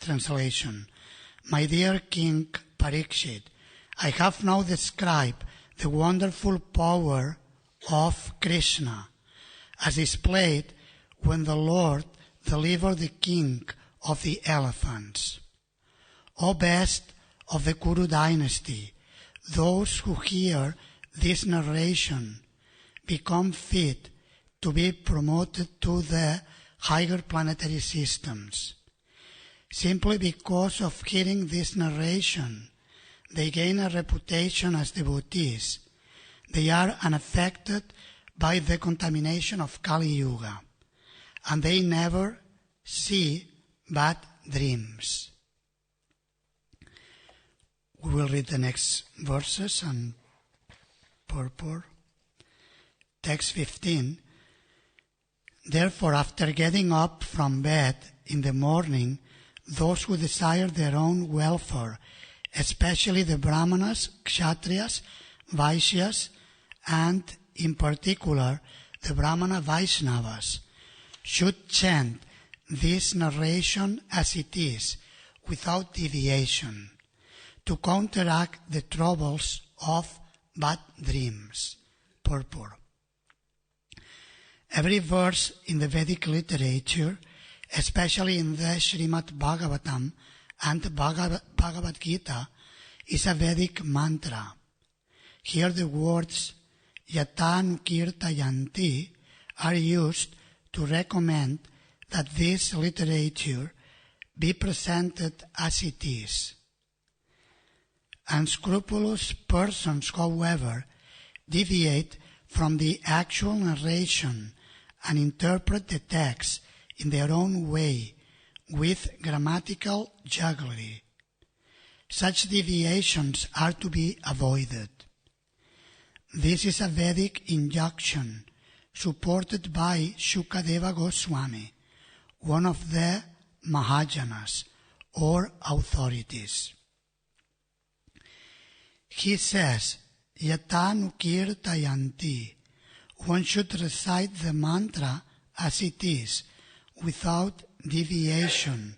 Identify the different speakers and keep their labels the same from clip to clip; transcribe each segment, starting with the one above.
Speaker 1: Translation. My dear King Parikshit, I have now described the wonderful power of Krishna as displayed when the Lord delivered the king of the elephants. O best of the Kuru dynasty, those who hear this narration become fit to be promoted to the higher planetary systems. Simply because of hearing this narration, they gain a reputation as devotees. They are unaffected by the contamination of Kali Yuga, and they never see bad dreams. We will read the next verses and purport. Text 15. Therefore, after getting up from bed in the morning, those who desire their own welfare, especially the Brahmanas, Kshatriyas, Vaishyas, and in particular the Brahmana Vaishnavas, should chant this narration as it is, without deviation, to counteract the troubles of bad dreams. Purport. Every verse in the Vedic literature, especially in the Srimad Bhagavatam and Bhagavad Gita, is a Vedic mantra. Here the words Yatanukirtayanti are used to recommend that this literature be presented as it is. Unscrupulous persons, however, deviate from the actual narration and interpret the text in their own way with grammatical jugglery. Such deviations are to be avoided. This is a Vedic injunction supported by Shukadeva Goswami, one of the Mahajanas or authorities. He says, Yatanukirtayanti. One should recite the mantra as it is, without deviation,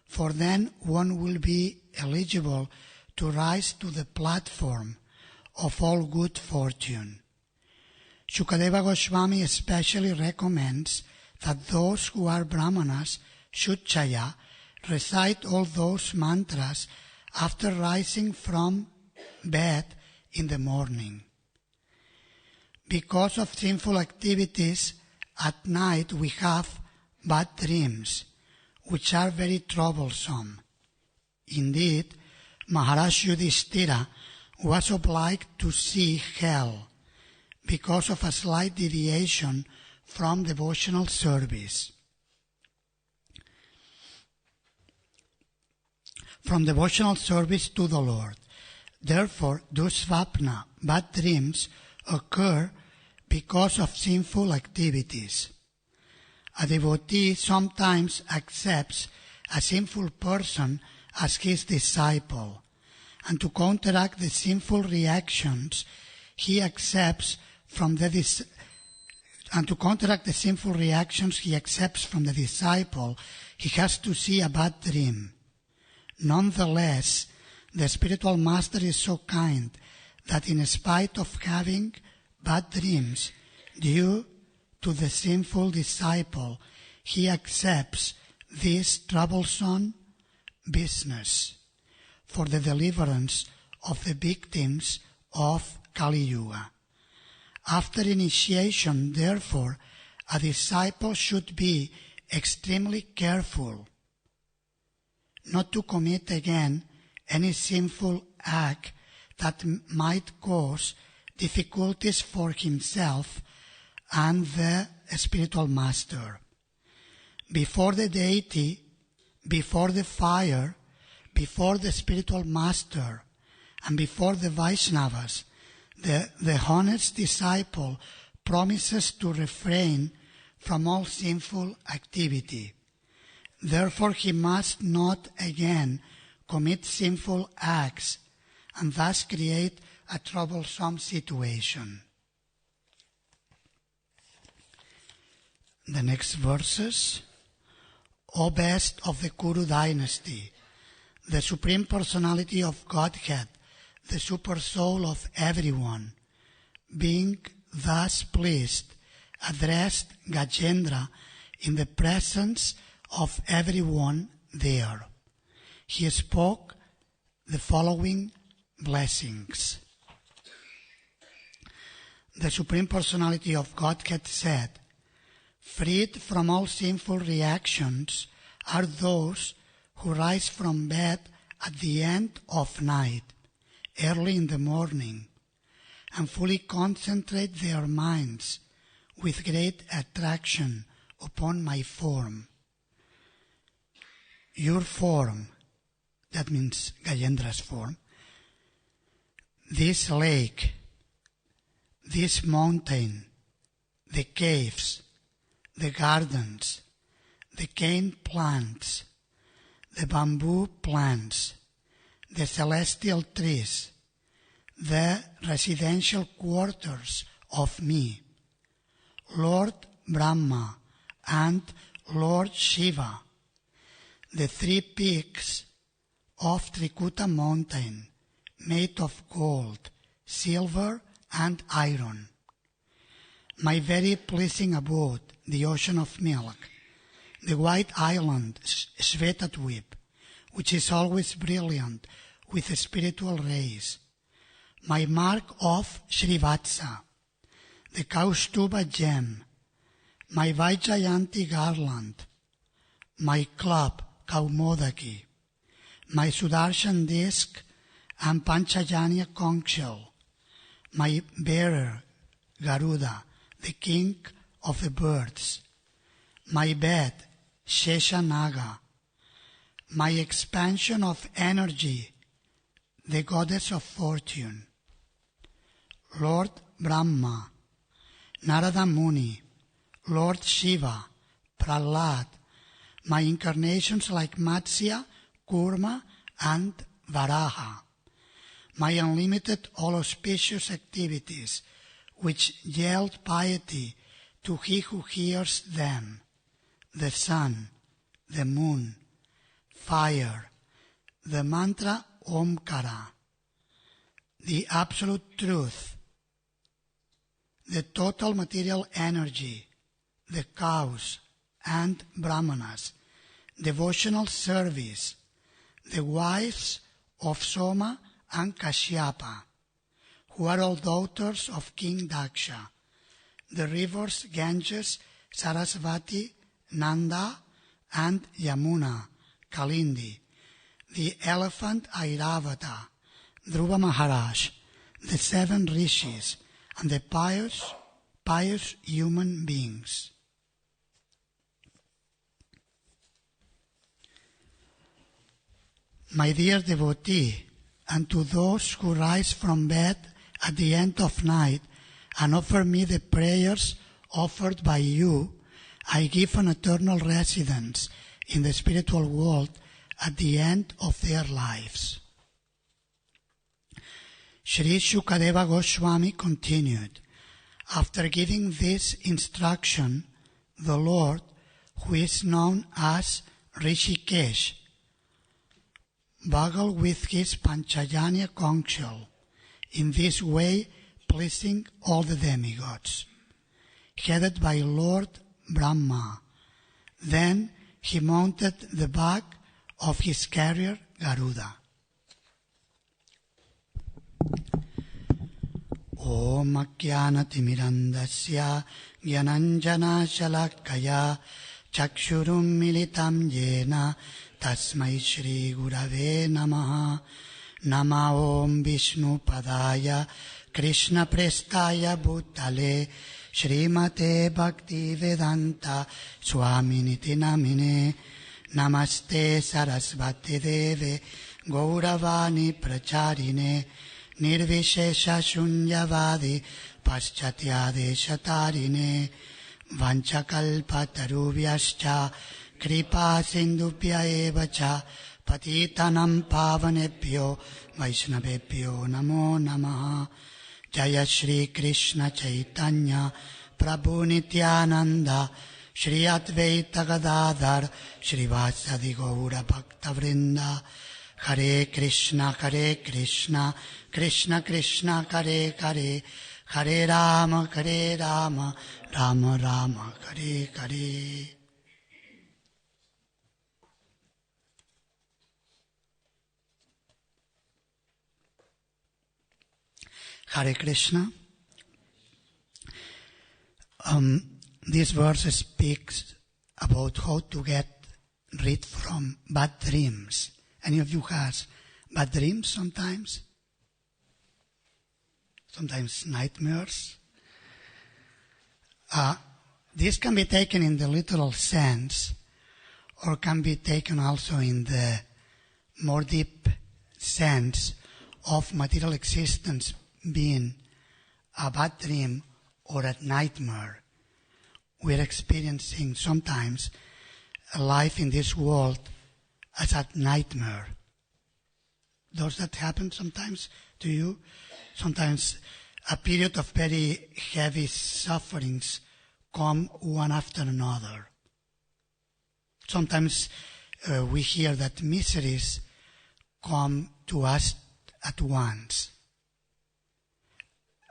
Speaker 1: for then one will be eligible to rise to the platform of all good fortune. Shukadeva Goswami especially recommends that those who are Brahmanas, Shuchaya, recite all those mantras after rising from bed in the morning. Because of sinful activities, at night we have bad dreams, which are very troublesome. Indeed, Maharaj Yudhishthira was obliged to see hell because of a slight deviation from devotional service. From devotional service to the Lord. Therefore, dusvapna, bad dreams, occur because of sinful activities. A devotee sometimes accepts a sinful person as his disciple, and to counteract the sinful reactions he accepts from the disciple, he has to see a bad dream. Nonetheless, the spiritual master is so kind that in spite of having bad dreams due to the sinful disciple, he accepts this troublesome business for the deliverance of the victims of Kali Yuga. After initiation, therefore, a disciple should be extremely careful not to commit again any sinful act that might cause difficulties for himself and the spiritual master. Before the deity, before the fire, before the spiritual master, and before the Vaishnavas, the honest disciple promises to refrain from all sinful activity. Therefore, he must not again commit sinful acts and thus create a troublesome situation. The next verses. O best of the Kuru dynasty, the Supreme Personality of Godhead, the Super Soul of everyone, being thus pleased, addressed Gajendra in the presence of everyone there. He spoke the following blessings. The Supreme Personality of Godhead said, "Freed from all sinful reactions are those who rise from bed at the end of night, early in the morning, and fully concentrate their minds with great attraction upon my form." Your form, that means Gajendra's form, this lake, this mountain, the caves, the gardens, the cane plants, the bamboo plants, the celestial trees, the residential quarters of me, Lord Brahma and Lord Shiva, the 3 peaks of Trikuta mountain made of gold, silver, and iron, my very pleasing abode, the ocean of milk, the white island Shvetadvip, which is always brilliant with spiritual rays, my mark of Srivatsa, the Kaustuba gem, my Vaijayanti garland, my club Kaumodaki, my Sudarshan disc and Panchajanya conch shell, my bearer Garuda, the king of the birds, my bed Sheshanaga, my expansion of energy, the goddess of fortune, Lord Brahma, Narada Muni, Lord Shiva, Prahlad, my incarnations like Matsya, Kurma, and Varaha, my unlimited all auspicious activities, which yield piety to he who hears them, the sun, the moon, fire, the mantra Omkara, the absolute truth, the total material energy, the cows and brahmanas, devotional service, the wives of Soma and Kashyapa, who are all daughters of King Daksha, the rivers Ganges, Sarasvati, Nanda, and Yamuna, Kalindi, the elephant Airavata, Dhruva Maharaj, the 7 rishis, and the pious human beings. My dear devotee, and to those who rise from bed at the end of night and offer me the prayers offered by you, I give an eternal residence in the spiritual world at the end of their lives. Sri Shukadeva Goswami continued, after giving this instruction, the Lord, who is known as Rishikesh, bugled with his Panchajanya conch shell, in this way pleasing all the demigods, headed by Lord Brahma. Then he mounted the back of his carrier Garuda. Om Ajnanatimirandasya Gyananjana Shalakaya Chakshurum Militam Yena Tasmai Shri Gurave Namaha. Nama Om Vishnu Padaya Krishna Prestaya Bhutale Srimate Bhakti Vedanta Swaminiti Namine. Namaste Sarasvati Deve Gauravani Pracharine Nirvishesha Shunyavadi Paschatyade Shatarine Vanchakalpatarubhyascha Kripa Sindhubhya Evacha Patitanam Pavanebhyo Vaishnavebhyo Namo Namaha. Jaya Shri Krishna Chaitanya Prabhu Nityananda Shri Advaita Gadadhar Shrivasadi Gaura Bhakta Vrinda. Hare Krishna, Krishna Krishna, Hare Hare, Hare Rama, Rama Rama, Hare Hare. Hare Krishna. This verse speaks about how to get rid from bad dreams. Any of you has bad dreams sometimes? Sometimes nightmares? This can be taken in the literal sense, or can be taken also in the more deep sense of material existence being a bad dream or a nightmare. We're experiencing sometimes a life in this world as a nightmare. Does that happen sometimes to you? Sometimes a period of very heavy sufferings come one after another. Sometimes we hear that miseries come to us at once.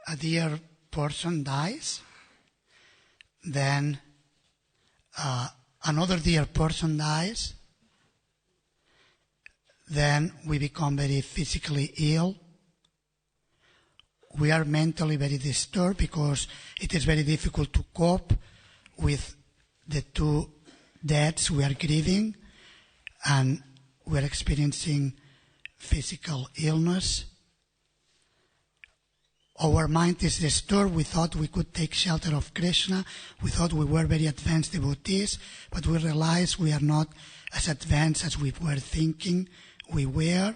Speaker 1: A dear person dies, then another dear person dies, then we become very physically ill. We are mentally very disturbed because it is very difficult to cope with the two deaths we are grieving, and we are experiencing physical illness. Our mind is disturbed. We thought we could take shelter of Krishna. We thought we were very advanced devotees, but we realize we are not as advanced as we were thinking we were.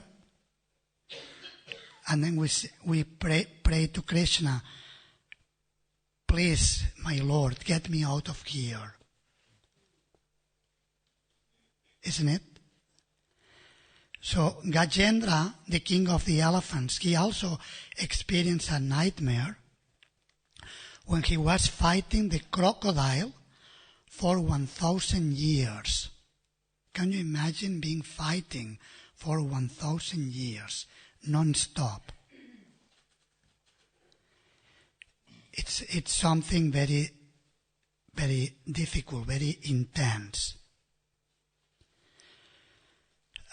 Speaker 1: And then we pray to Krishna, please, my Lord, get me out of here. Isn't it? So Gajendra, the king of the elephants, he also experienced a nightmare when he was fighting the crocodile for 1,000 years. Can you imagine being fighting for 1,000 years, non-stop? It's something very, very difficult, very intense.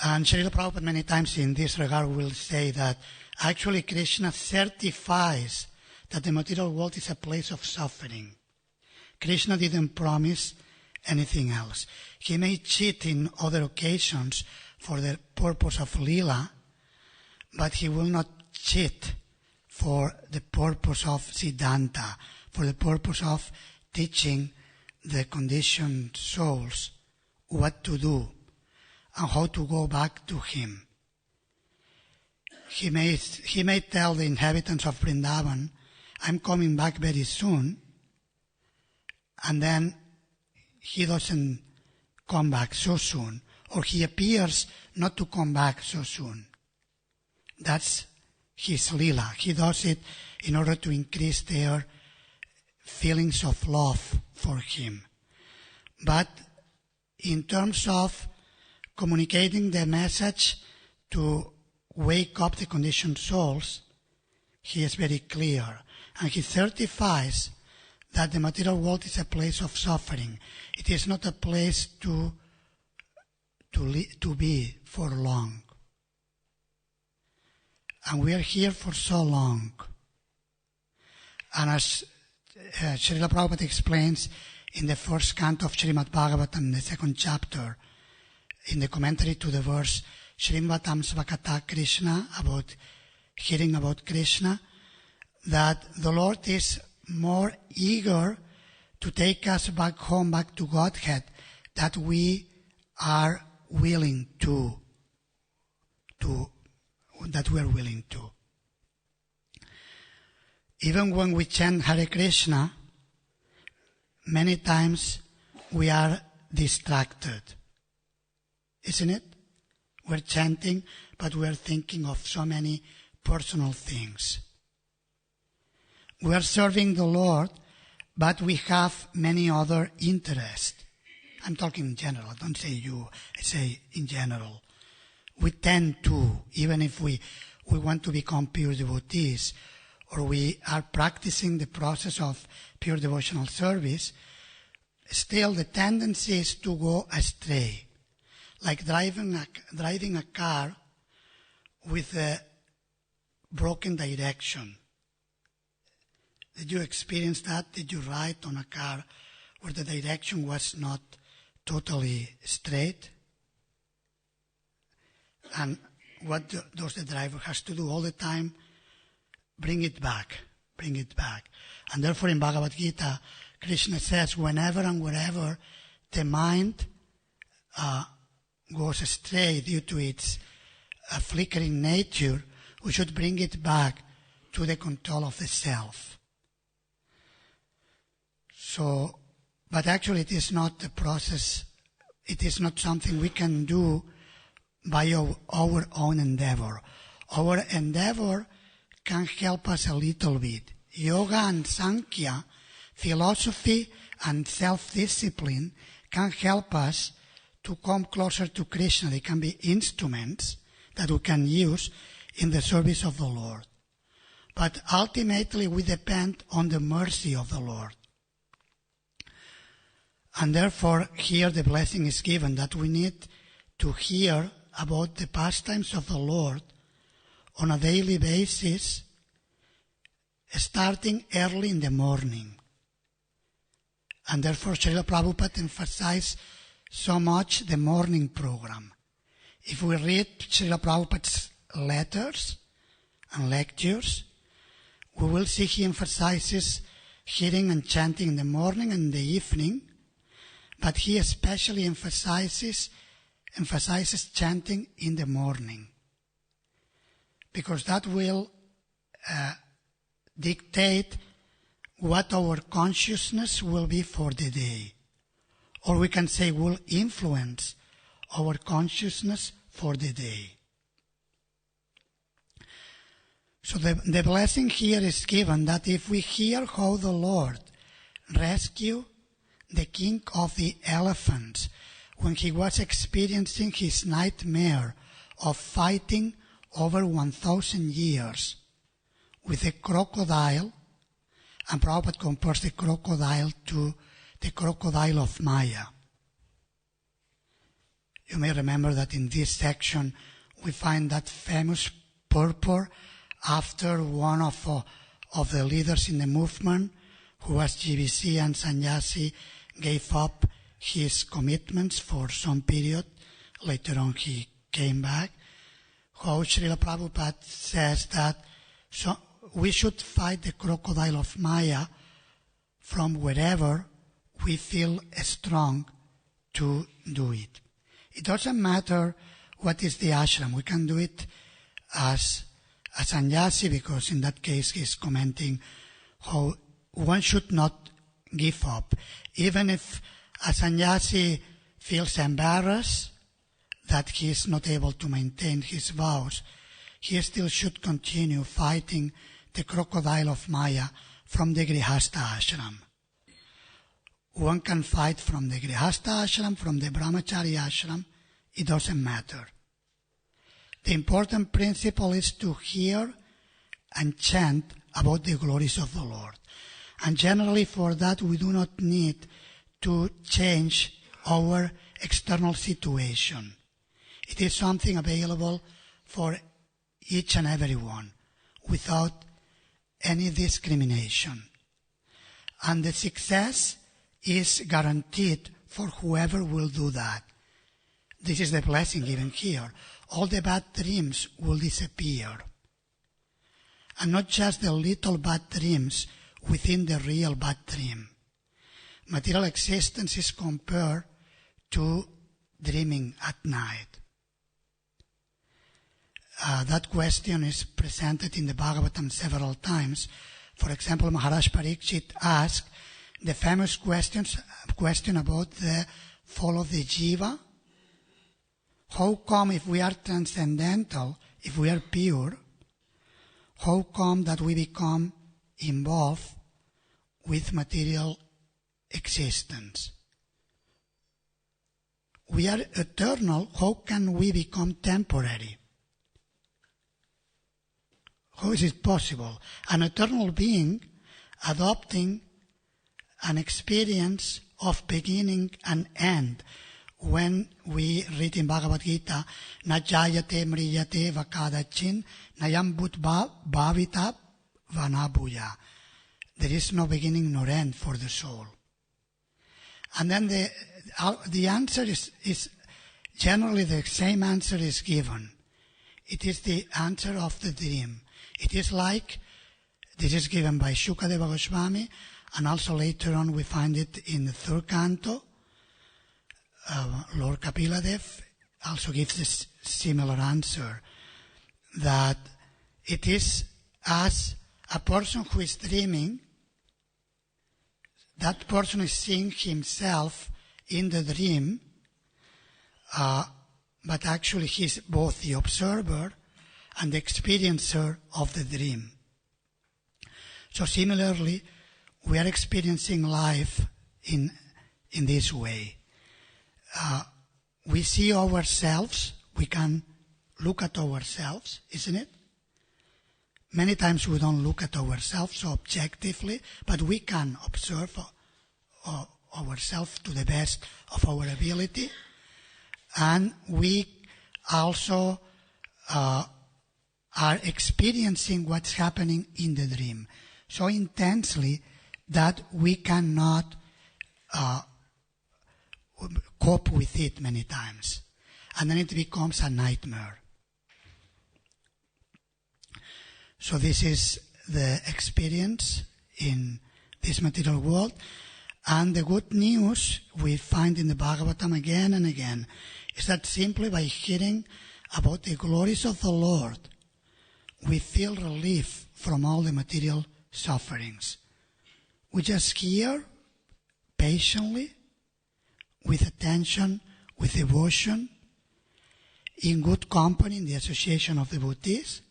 Speaker 1: And Srila Prabhupada many times in this regard will say that actually Krishna certifies that the material world is a place of suffering. Krishna didn't promise anything else. He may cheat in other occasions for the purpose of Leela, but he will not cheat for the purpose of Siddhanta, for the purpose of teaching the conditioned souls what to do and how to go back to him. He may tell the inhabitants of Vrindavan, I'm coming back very soon, and then he doesn't come back so soon, or he appears not to come back so soon. That's his Leela. He does it in order to increase their feelings of love for him. But in terms of communicating the message to wake up the conditioned souls, he is very clear. And he certifies that the material world is a place of suffering. It is not a place to be for long. And we are here for so long. And as Srila Prabhupada explains in the first canto of Srimad Bhagavatam, the second chapter, in the commentary to the verse Shrimvatam Svakata Krishna, about hearing about Krishna, that the Lord is more eager to take us back home, back to Godhead, that we are willing to. Even when we chant Hare Krishna, many times we are distracted. Isn't it? We're chanting, but we're thinking of so many personal things. We are serving the Lord, but we have many other interests. I'm talking in general. I don't say you. I say in general. We tend to, even if we want to become pure devotees, or we are practicing the process of pure devotional service, still the tendency is to go astray. Like driving a car with a broken direction. Did you experience that? Did you ride on a car where the direction was not totally straight? And what does the driver has to do all the time? Bring it back. And therefore in Bhagavad Gita, Krishna says, whenever and wherever the mind goes astray due to its flickering nature, we should bring it back to the control of the self. So, but actually it is not a process, it is not something we can do by our own endeavor. Our endeavor can help us a little bit. Yoga and Sankhya, philosophy and self-discipline can help us to come closer to Krishna. They can be instruments that we can use in the service of the Lord. But ultimately we depend on the mercy of the Lord. And therefore here the blessing is given that we need to hear about the pastimes of the Lord on a daily basis, starting early in the morning. And therefore Srila Prabhupada emphasized so much the morning program. If we read Srila Prabhupada's letters and lectures, we will see he emphasizes hearing and chanting in the morning and the evening, but he especially emphasizes chanting in the morning, because that will dictate what our consciousness will be for the day, or we can say will influence our consciousness for the day. So the blessing here is given that if we hear how the Lord rescued the king of the elephants when he was experiencing his nightmare of fighting over 1,000 years with a crocodile, and Prabhupada compares the crocodile to the crocodile of Maya. You may remember that in this section we find that famous purport after one of the leaders in the movement, who was GBC and sannyasi, gave up his commitments for some period. Later on he came back. How Srila Prabhupada says that we should fight the crocodile of Maya from wherever we feel strong to do it. It doesn't matter what is the ashram. We can do it as a sannyasi, because in that case he's commenting how one should not give up. Even if a sannyasi feels embarrassed that he is not able to maintain his vows, he still should continue fighting the crocodile of Maya from the Grihastha ashram. One can fight from the Grihastha ashram, from the Brahmachari ashram, it doesn't matter. The important principle is to hear and chant about the glories of the Lord. And generally for that we do not need to change our external situation. It is something available for each and every one without any discrimination. And the success is guaranteed for whoever will do that. This is the blessing given here. All the bad dreams will disappear. And not just the little bad dreams within the real bad dream. Material existence is compared to dreaming at night. That question is presented in the Bhagavatam several times. For example, Maharaj Parikshit asked the famous question about the fall of the jiva. How come if we are transcendental, if we are pure, how come that we become involved with material existence. We are eternal. How can we become temporary? How is it possible? An eternal being adopting an experience of beginning and end. When we read in Bhagavad Gita, Najayate mriyate vakadachin nayam bhutva bhavita vanabhuya. There is no beginning nor end for the soul. And then the answer is generally the same answer is given. It is the answer of the dream. It is like, this is given by Shukadeva Goswami, and also later on we find it in the third canto. Lord Kapiladev also gives this similar answer, that it is as a person who is dreaming, that person is seeing himself in the dream, but actually he is both the observer and the experiencer of the dream. So similarly, we are experiencing life in this way. We see ourselves, we can look at ourselves, isn't it? Many times we don't look at ourselves so objectively, but we can observe ourselves to the best of our ability. And we also are experiencing what's happening in the dream so intensely that we cannot cope with it many times. And then it becomes a nightmare. So this is the experience in this material world. And the good news we find in the Bhagavatam again and again is that simply by hearing about the glories of the Lord, we feel relief from all the material sufferings. We just hear patiently, with attention, with devotion, in good company, in the association of devotees,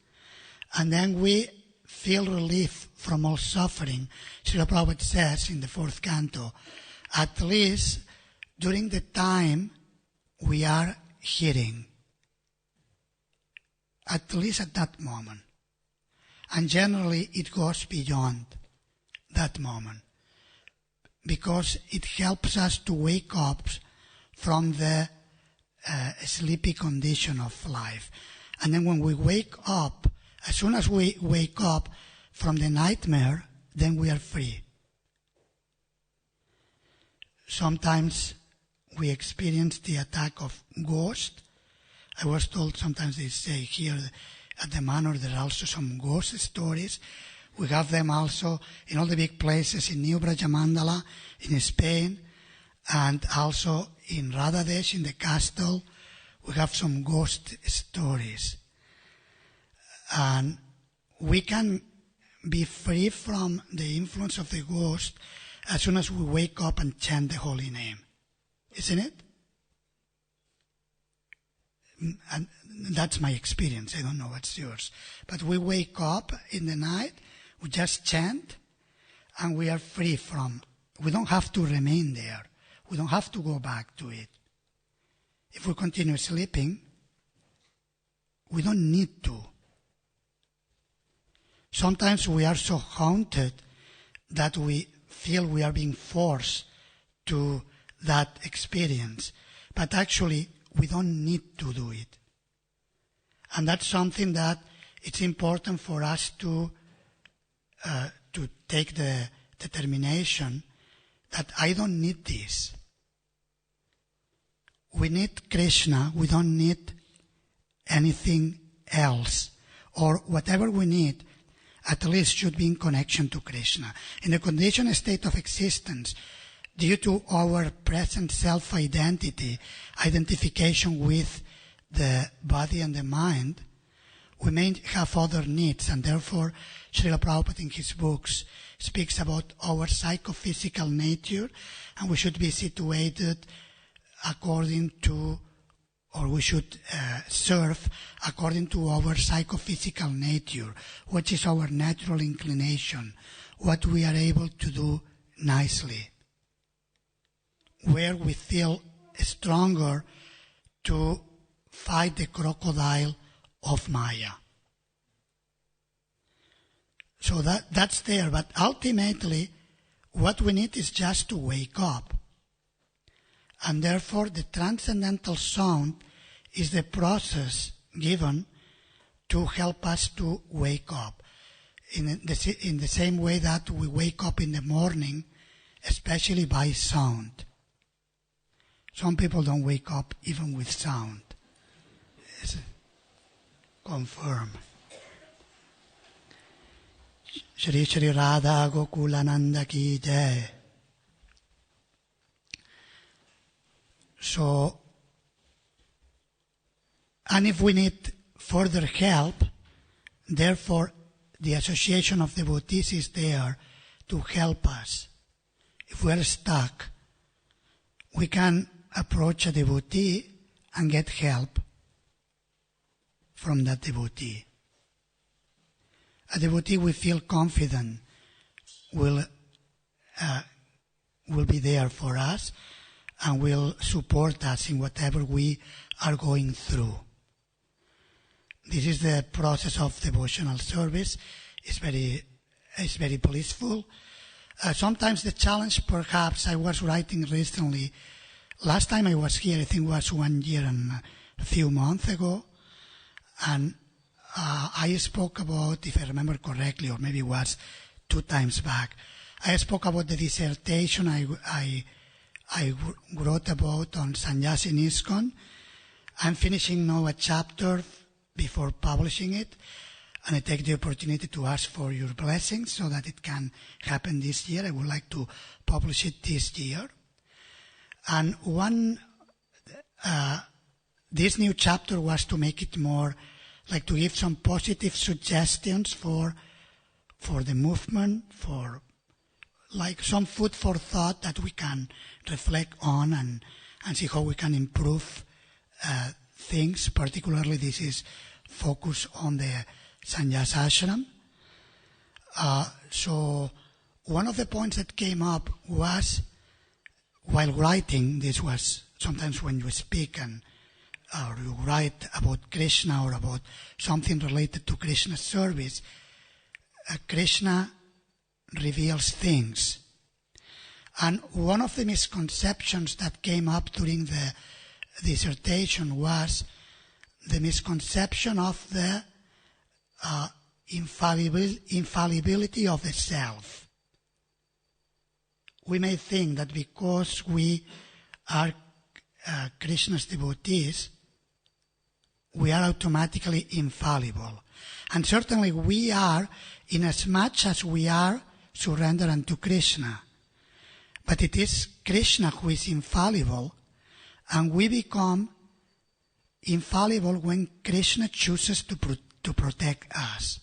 Speaker 1: and then we feel relief from all suffering. Srila Prabhupada says in the fourth canto, at least during the time we are hearing. At least at that moment. And generally it goes beyond that moment, because it helps us to wake up from the sleepy condition of life. And then when we wake up, as soon as we wake up from the nightmare, then we are free. Sometimes we experience the attack of ghosts. I was told sometimes they say here at the manor there are also some ghost stories. We have them also in all the big places in New Brajamandala, in Spain, and also in Radhadesh, in the castle. We have some ghost stories. And we can be free from the influence of the ghost as soon as we wake up and chant the holy name. Isn't it? And that's my experience. I don't know what's yours. But we wake up in the night, we just chant, and we are free from, we don't have to remain there. We don't have to go back to it. If we continue sleeping, we don't need to. Sometimes we are so haunted that we feel we are being forced to that experience. But actually, we don't need to do it. And that's something that it's important for us to take the determination that I don't need this. We need Krishna. We don't need anything else. Or whatever we need, at least should be in connection to Krishna. In the conditioned state of existence, due to our present self-identity, identification with the body and the mind, we may have other needs, and therefore Srila Prabhupada in his books speaks about our psychophysical nature, and we should be situated according to, or we should serve according to our psychophysical nature, which is our natural inclination, what we are able to do nicely, where we feel stronger to fight the crocodile of Maya. So that's there, but ultimately what we need is just to wake up. And therefore the transcendental sound is the process given to help us to wake up. In the same way that we wake up in the morning, especially by sound. Some people don't wake up even with sound. It's confirmed. Shri Shri Radha Gokulananda Ki Jai. So, and if we need further help, therefore the Association of Devotees is there to help us. If we are stuck, we can approach a devotee and get help from that devotee. A devotee we feel confident will be there for us and will support us in whatever we are going through. This is the process of devotional service. It's very blissful. Sometimes the challenge, perhaps, I was writing recently. Last time I was here, I think it was 1 year and a few months ago, and I spoke about, if I remember correctly, or maybe it was 2 times back, I spoke about the dissertation I wrote about on sannyas in ISKCON. I'm finishing now a chapter before publishing it, and I take the opportunity to ask for your blessings so that it can happen this year. I would like to publish it this year. And this new chapter was to make it more, like to give some positive suggestions for the movement, for like some food for thought that we can reflect on and see how we can improve things. Particularly this is focused on the sannyas ashram. So one of the points that came up was, while writing, this was sometimes when you speak or you write about Krishna or about something related to Krishna service, Krishna reveals things. And one of the misconceptions that came up during the dissertation was the misconception of the infallibility of the self. We may think that because we are Krishna's devotees, we are automatically infallible. And certainly we are, in as much as we are surrendered unto Krishna. But it is Krishna who is infallible, and we become infallible when Krishna chooses to protect us.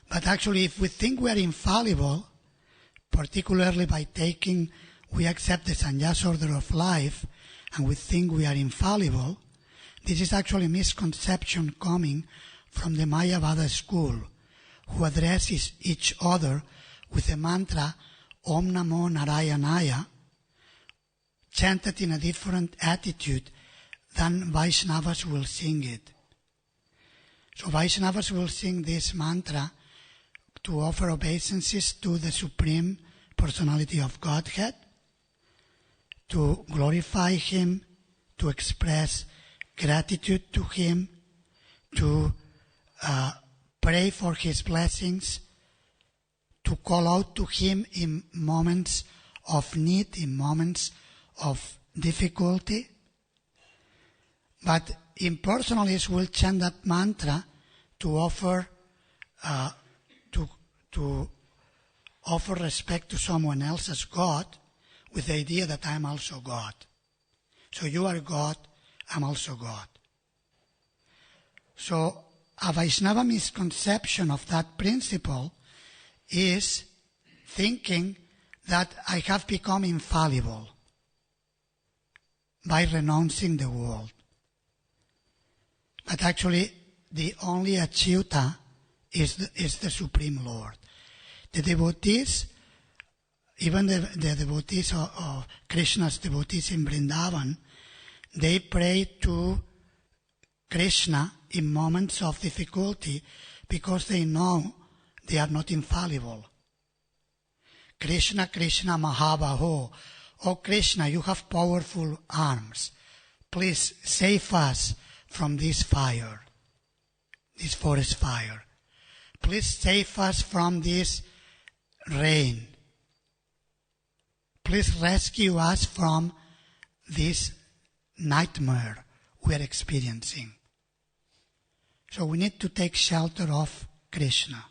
Speaker 1: But actually, if we think we are infallible, particularly by we accept the sannyas order of life, and we think we are infallible, this is actually a misconception coming from the Mayavada school, who addresses each other with the mantra Om Namo Narayanaya, chanted in a different attitude than Vaishnavas will sing it. So Vaishnavas will sing this mantra to offer obeisances to the Supreme Personality of Godhead, to glorify Him, to express gratitude to Him, to pray for His blessings, to call out to Him in moments of need, in moments of difficulty. But impersonalists will chant that mantra to offer to offer respect to someone else as God, with the idea that I'm also God. So you are God, I'm also God. So a Vaishnava misconception of that principle is thinking that I have become infallible by renouncing the world. But actually, the only Achyuta is the Supreme Lord. The devotees, even the devotees of Krishna's devotees in Vrindavan, they pray to Krishna in moments of difficulty because they know they are not infallible. Krishna, Krishna Mahabaho. Oh Krishna, you have powerful arms. Please save us from this fire, this forest fire. Please save us from this rain. Please rescue us from this nightmare we are experiencing. So we need to take shelter of Krishna.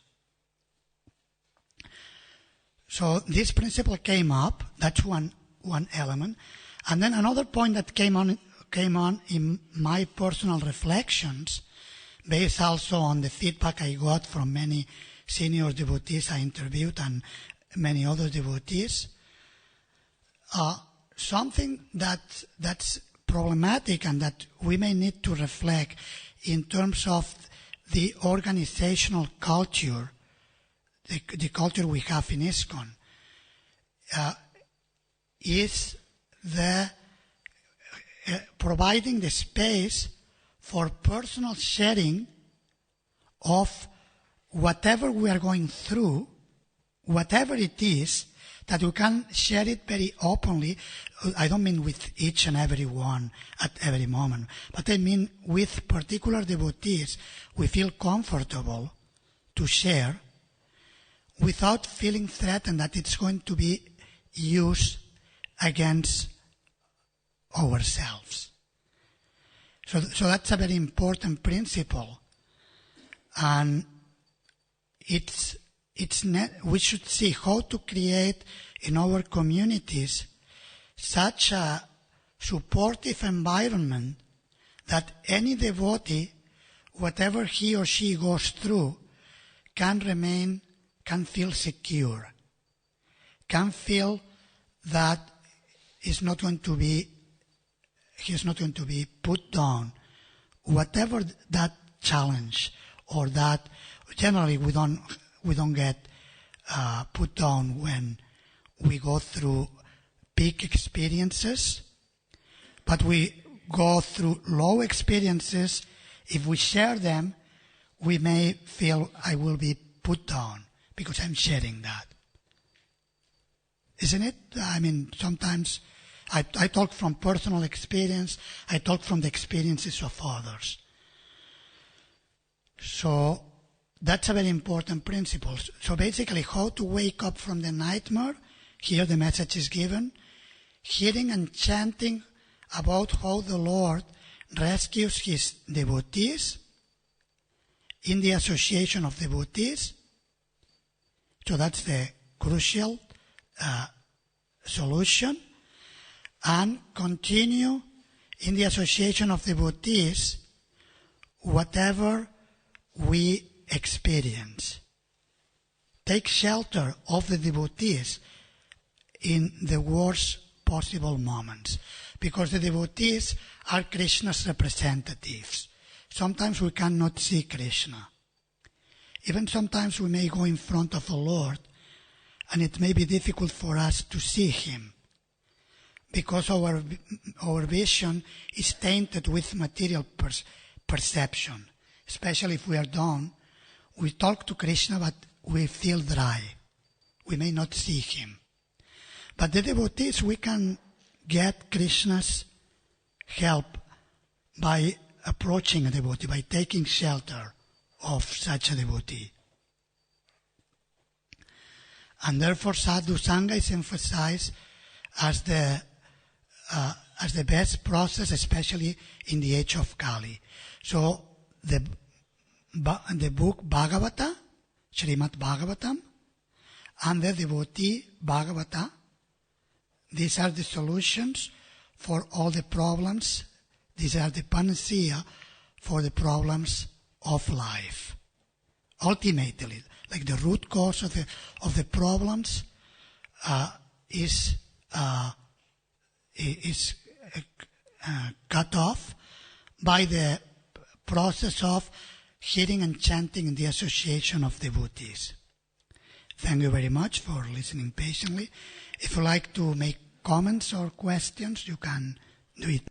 Speaker 1: So this principle came up. That's one element. And then another point that came on in my personal reflections, based also on the feedback I got from many senior devotees I interviewed and many other devotees. Something that's problematic and that we may need to reflect in terms of the organizational culture, the culture we have in ISKCON, is the providing the space for personal sharing of whatever we are going through, whatever it is, that we can share it very openly. I don't mean with each and every one at every moment, but I mean with particular devotees we feel comfortable to share without feeling threatened that it's going to be used against ourselves. So that's a very important principle, and we should see how to create in our communities such a supportive environment that any devotee, whatever he or she goes through, can feel secure, can feel that he's not going to be put down, whatever that challenge or that. Generally, we don't get put down when we go through big experiences, but we go through low experiences. If we share them, we may feel I will be put down because I'm sharing that. Isn't it? I mean, sometimes I talk from personal experience. I talk from the experiences of others. So that's a very important principle. So basically, how to wake up from the nightmare. Here the message is given. Hearing and chanting about how the Lord rescues his devotees in the association of devotees. So that's the crucial solution. And continue in the association of devotees whatever we experience. Take shelter of the devotees in the worst possible moments, because the devotees are Krishna's representatives. Sometimes we cannot see Krishna. Even sometimes we may go in front of the Lord and it may be difficult for us to see him, because our vision is tainted with material perception. Especially if we are down, we talk to Krishna, but we feel dry. We may not see him. But the devotees, we can get Krishna's help by approaching a devotee, by taking shelter of such a devotee. And therefore, Sadhu Sangha is emphasized as the best process, especially in the age of Kali. So the book Bhagavata, Srimad Bhagavatam, and the devotee Bhagavata, these are the solutions for all the problems. These are the panacea for the problems of life. Ultimately, like the root cause of the problems is cut off by the process of hearing and chanting in the association of devotees. Thank you very much for listening patiently. If you like to make comments or questions, you can do it